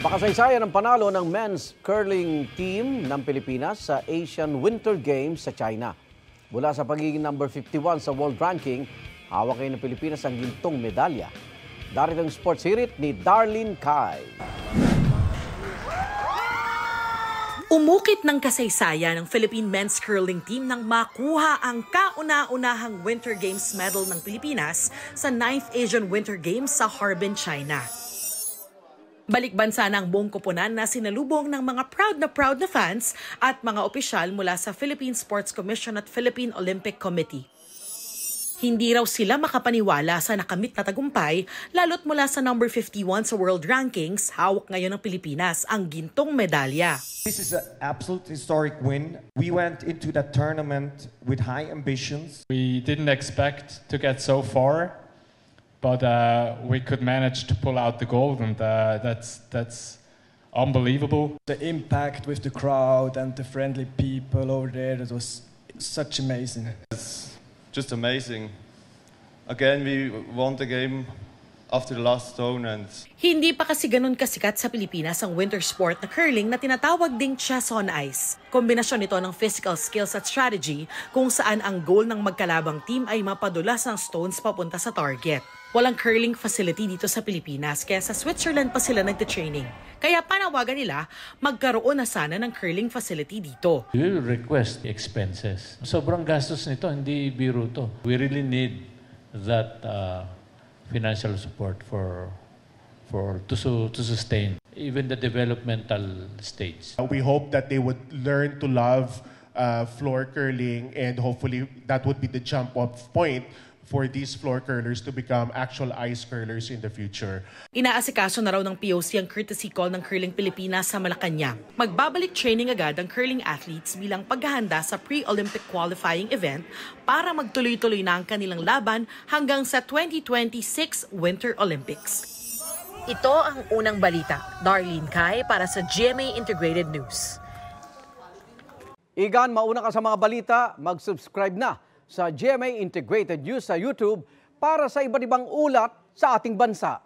Makasaysayan ang panalo ng men's curling team ng Pilipinas sa Asian Winter Games sa China. Mula sa pagiging number 51 sa world ranking, hawak ngayon ng Pilipinas ang gintong medalya. Darito ang sports hirit ni Darlene Kai. Umukit ng kasaysayan ng Philippine men's curling team nang makuha ang kauna-unahang Winter Games medal ng Pilipinas sa 9th Asian Winter Games sa Harbin, China. Balik bansa na ang buong koponan na sinalubong ng mga proud na fans at mga opisyal mula sa Philippine Sports Commission at Philippine Olympic Committee. Hindi raw sila makapaniwala sa nakamit na tagumpay, lalo't mula sa number 51 sa world rankings, hawak ngayon ng Pilipinas ang gintong medalya. This is an absolute historic win. We went into that tournament with high ambitions. We didn't expect to get so far, but we could manage to pull out the gold, and that's unbelievable. The impact with the crowd and the friendly people over there, that was such amazing. It's just amazing. Again, we won the game after the last stone and... Hindi pa kasi ganun kasikat sa Pilipinas ang winter sport na curling na tinatawag ding chess on ice. Kombinasyon ito ng physical skills at strategy kung saan ang goal ng magkalabang team ay mapadulas ng stones papunta sa target. Walang curling facility dito sa Pilipinas kaya sa Switzerland pa sila nagte-training. Kaya panawagan nila magkaroon na sana ng curling facility dito. We will request expenses. Sobrang gastos nito, hindi biro to. We really need that financial support to sustain even the developmental stage. We hope that they would learn to love floor curling, and hopefully that would be the jump-off point for these floor curlers to become actual ice curlers in the future. Inaasikaso na raw ng POC ang courtesy call ng Curling Pilipinas sa Malacanang. Magbabalik training agad ang curling athletes bilang paghahanda sa pre-Olympic qualifying event para magtuloy-tuloy na ang kanilang laban hanggang sa 2026 Winter Olympics. Ito ang unang balita. Darlene Kai para sa GMA Integrated News. Igan, mauna ka sa mga balita, mag-subscribe na sa GMA Integrated News sa YouTube para sa iba't ibang ulat sa ating bansa.